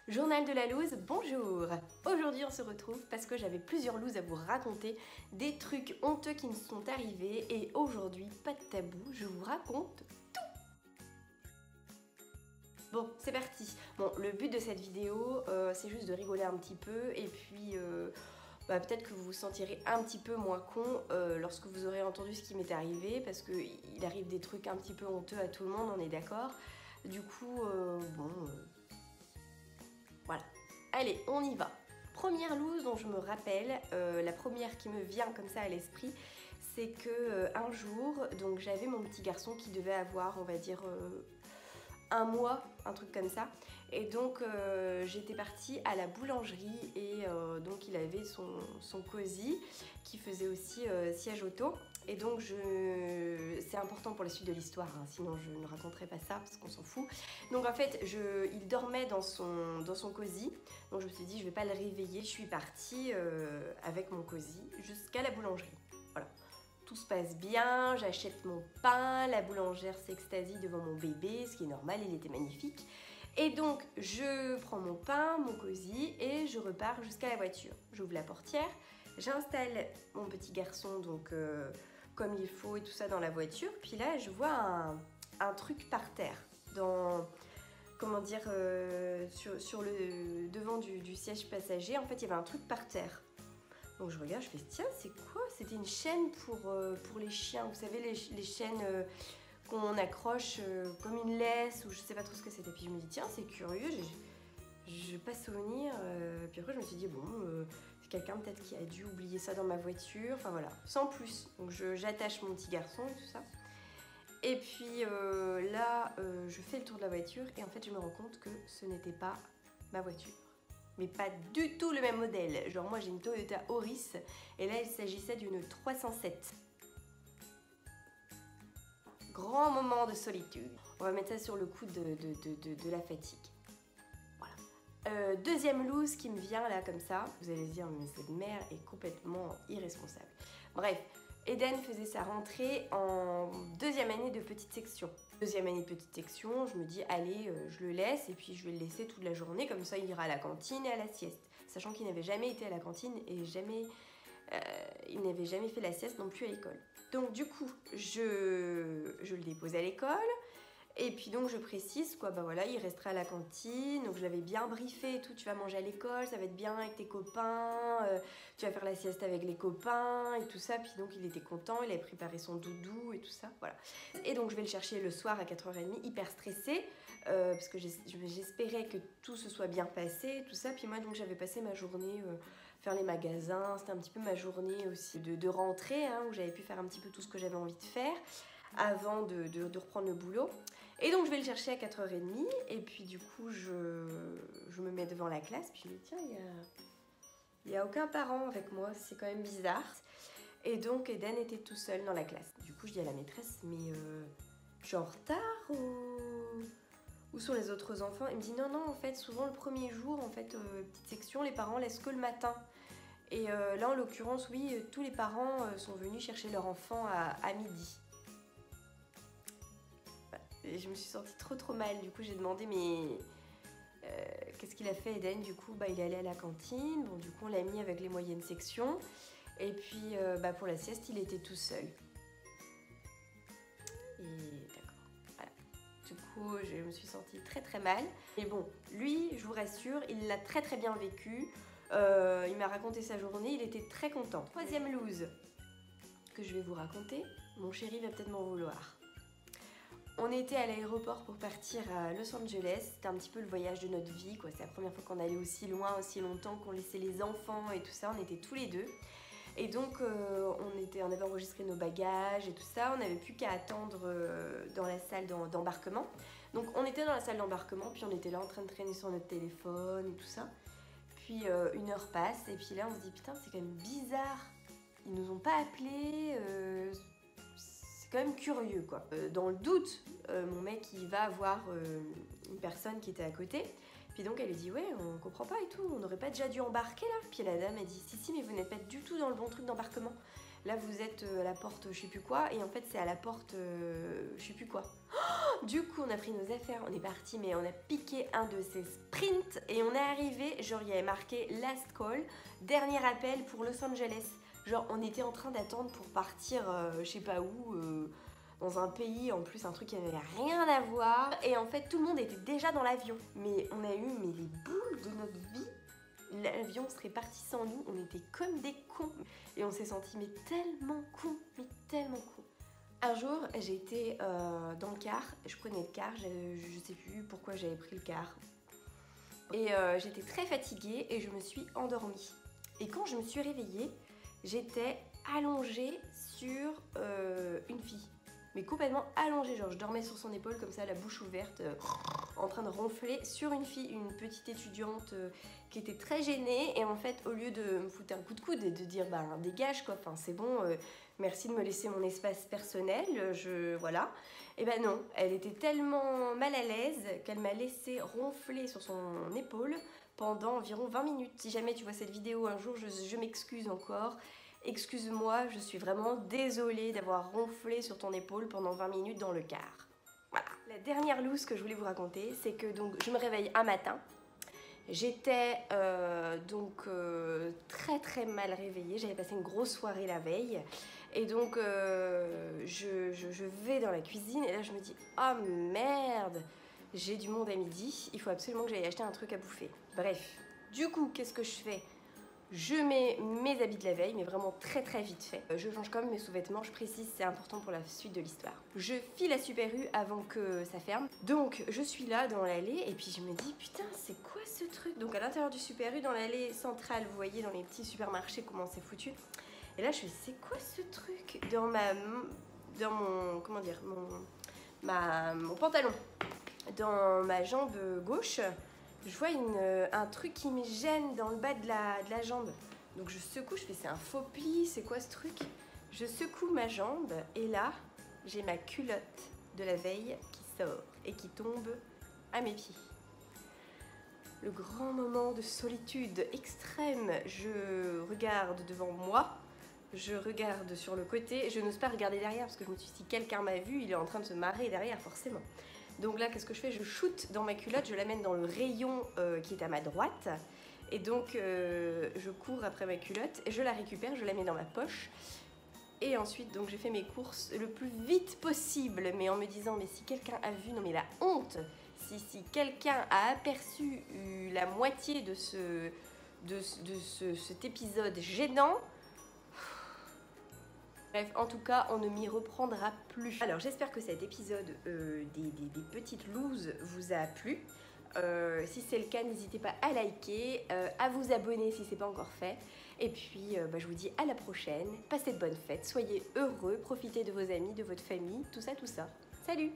Journal de la loose, bonjour! Aujourd'hui on se retrouve parce que j'avais plusieurs looses à vous raconter, des trucs honteux qui me sont arrivés et aujourd'hui, pas de tabou, je vous raconte tout! Bon, c'est parti! Bon, le but de cette vidéo, c'est juste de rigoler un petit peu et puis peut-être que vous vous sentirez un petit peu moins con lorsque vous aurez entendu ce qui m'est arrivé parce qu'il arrive des trucs un petit peu honteux à tout le monde, on est d'accord? Du coup, voilà. Allez, on y va. Première loose dont je me rappelle, la première qui me vient comme ça à l'esprit, c'est que un jour, donc j'avais mon petit garçon qui devait avoir, on va dire, un mois, un truc comme ça. Et donc j'étais partie à la boulangerie et donc il avait son cosy qui faisait aussi siège auto. Et donc c'est important pour la suite de l'histoire, hein, sinon je ne raconterai pas ça parce qu'on s'en fout. Donc en fait, il dormait dans son cosy, donc je me suis dit je vais pas le réveiller. Je suis partie avec mon cosy jusqu'à la boulangerie. Voilà. Tout se passe bien, j'achète mon pain, la boulangère s'extasie devant mon bébé, ce qui est normal, il était magnifique. Et donc, je prends mon pain, mon cosy et je repars jusqu'à la voiture. J'ouvre la portière, j'installe mon petit garçon donc comme il faut et tout ça dans la voiture. Puis là, je vois un truc par terre, comment dire, sur le devant du siège passager. En fait, il y avait un truc par terre. Donc je regarde, je fais tiens, c'est quoi? C'était une chaîne pour les chiens, vous savez, les chaînes qu'on accroche comme une laisse ou je sais pas trop ce que c'était. Puis je me dis tiens, c'est curieux, je n'ai pas souvenir. Puis après je me suis dit bon, c'est quelqu'un peut-être qui a dû oublier ça dans ma voiture, enfin voilà, sans plus. Donc j'attache mon petit garçon et tout ça. Et puis là, je fais le tour de la voiture et en fait je me rends compte que ce n'était pas ma voiture. Mais pas du tout le même modèle. Genre moi j'ai une Toyota Auris et là il s'agissait d'une 307. Grand moment de solitude. On va mettre ça sur le coup de la fatigue. Voilà. Deuxième loose qui me vient là comme ça. Vous allez se dire mais cette mère est complètement irresponsable. Bref, Eden faisait sa rentrée en deuxième année de petite section. Deuxième année de petite section, je me dis allez, je le laisse et puis je vais le laisser toute la journée, comme ça il ira à la cantine et à la sieste. Sachant qu'il n'avait jamais été à la cantine et il n'avait jamais fait la sieste non plus à l'école. Donc du coup, je le dépose à l'école. Et puis donc je précise quoi, bah voilà, il restera à la cantine, donc je l'avais bien briefé et tout, tu vas manger à l'école, ça va être bien avec tes copains, tu vas faire la sieste avec les copains et tout ça, puis donc il était content, il avait préparé son doudou et tout ça, voilà. Et donc je vais le chercher le soir à 4h30, hyper stressée, parce que j'espérais que tout se soit bien passé, tout ça, puis moi donc j'avais passé ma journée faire les magasins, c'était un petit peu ma journée aussi de rentrée, hein, où j'avais pu faire un petit peu tout ce que j'avais envie de faire, avant de reprendre le boulot. Et donc je vais le chercher à 4h30 et puis du coup je me mets devant la classe puis je me dis tiens il n'y a aucun parent avec moi, c'est quand même bizarre. Et donc Eden était tout seul dans la classe. Du coup je dis à la maîtresse mais je suis en retard ou où sont les autres enfants? Il me dit non en fait souvent le premier jour en fait petite section les parents laissent que le matin. Et là en l'occurrence oui tous les parents sont venus chercher leur enfant à midi. Et je me suis sentie trop mal, du coup j'ai demandé mais qu'est-ce qu'il a fait Eden? Du coup il est allé à la cantine, bon du coup on l'a mis avec les moyennes sections et puis pour la sieste il était tout seul. Et d'accord, voilà. Du coup je me suis sentie très mal. Mais bon, lui je vous rassure, il l'a très bien vécu, il m'a raconté sa journée, il était très content. Troisième loose que je vais vous raconter, mon chéri va peut-être m'en vouloir. On était à l'aéroport pour partir à Los Angeles, c'était un petit peu le voyage de notre vie, quoi. C'est la première fois qu'on allait aussi loin, aussi longtemps, qu'on laissait les enfants et tout ça, on était tous les deux. Et donc on avait enregistré nos bagages et tout ça, on n'avait plus qu'à attendre dans la salle d'embarquement. Donc on était dans la salle d'embarquement, puis on était là en train de traîner sur notre téléphone et tout ça. Puis une heure passe et puis là on se dit putain c'est quand même bizarre, ils nous ont pas appelés. C'est quand même curieux quoi. Dans le doute, mon mec il va voir une personne qui était à côté. Puis donc elle lui dit ouais on comprend pas et tout, on n'aurait pas déjà dû embarquer là? Puis la dame elle dit si mais vous n'êtes pas du tout dans le bon truc d'embarquement. là vous êtes à la porte je sais plus quoi, et en fait c'est à la porte je sais plus quoi. Du coup on a pris nos affaires, on est parti, mais on a piqué un de ces sprints et on est arrivé, genre il y avait marqué last call, dernier appel pour Los Angeles. Genre on était en train d'attendre pour partir je sais pas où, dans un pays en plus, un truc qui n'avait rien à voir, et en fait tout le monde était déjà dans l'avion. Mais on a eu les boules de notre vie. L'avion serait parti sans nous, on était comme des cons et on s'est sentis mais tellement cons, mais tellement cons. Un jour j'ai été dans le car, je prenais le car, je sais plus pourquoi j'avais pris le car, et j'étais très fatiguée et je me suis endormie. Et quand je me suis réveillée, j'étais allongée sur une fille, mais complètement allongée, genre je dormais sur son épaule comme ça, la bouche ouverte, en train de ronfler sur une fille, une petite étudiante qui était très gênée. Et en fait, au lieu de me foutre un coup de coude et de dire bah dégage quoi, enfin c'est bon, merci de me laisser mon espace personnel, voilà. Et ben non, elle était tellement mal à l'aise qu'elle m'a laissé ronfler sur son épaule pendant environ 20 minutes. Si jamais tu vois cette vidéo un jour, je m'excuse encore. Excuse-moi, je suis vraiment désolée d'avoir ronflé sur ton épaule pendant 20 minutes dans le car. Voilà. La dernière loose que je voulais vous raconter, c'est que donc je me réveille un matin. J'étais très très mal réveillée. J'avais passé une grosse soirée la veille. Et donc je vais dans la cuisine et là je me dis « Oh merde, j'ai du monde à midi, il faut absolument que j'aille acheter un truc à bouffer. » Bref, du coup, qu'est-ce que je fais ? Je mets mes habits de la veille, mais vraiment très très vite fait. Je change quand même mes sous-vêtements, je précise, c'est important pour la suite de l'histoire. Je file à Super U avant que ça ferme. Donc je suis là dans l'allée et puis je me dis putain c'est quoi ce truc? Donc à l'intérieur du Super U, dans l'allée centrale, vous voyez dans les petits supermarchés comment c'est foutu. Et là je fais c'est quoi ce truc? Dans mon, comment dire, mon pantalon, dans ma jambe gauche, je vois un truc qui me gêne dans le bas de la jambe. Donc je secoue, je fais c'est un faux pli, c'est quoi ce truc? Je secoue ma jambe et là, j'ai ma culotte de la veille qui sort et qui tombe à mes pieds. Le grand moment de solitude extrême, je regarde devant moi, je regarde sur le côté, je n'ose pas regarder derrière parce que je me suis dit si quelqu'un m'a vu, il est en train de se marrer derrière forcément. Donc là, qu'est-ce que je fais? Je shoote dans ma culotte, je l'amène dans le rayon qui est à ma droite. Et donc, je cours après ma culotte, et je la récupère, je la mets dans ma poche. Et ensuite, donc, j'ai fait mes courses le plus vite possible, mais en me disant, mais si quelqu'un a vu, non mais la honte, si quelqu'un a aperçu la moitié de cet épisode gênant. Bref, en tout cas, on ne m'y reprendra plus. Alors, j'espère que cet épisode des petites looses vous a plu. Si c'est le cas, n'hésitez pas à liker, à vous abonner si ce n'est pas encore fait. Et puis, je vous dis à la prochaine. Passez de bonnes fêtes, soyez heureux, profitez de vos amis, de votre famille, tout ça, tout ça. Salut!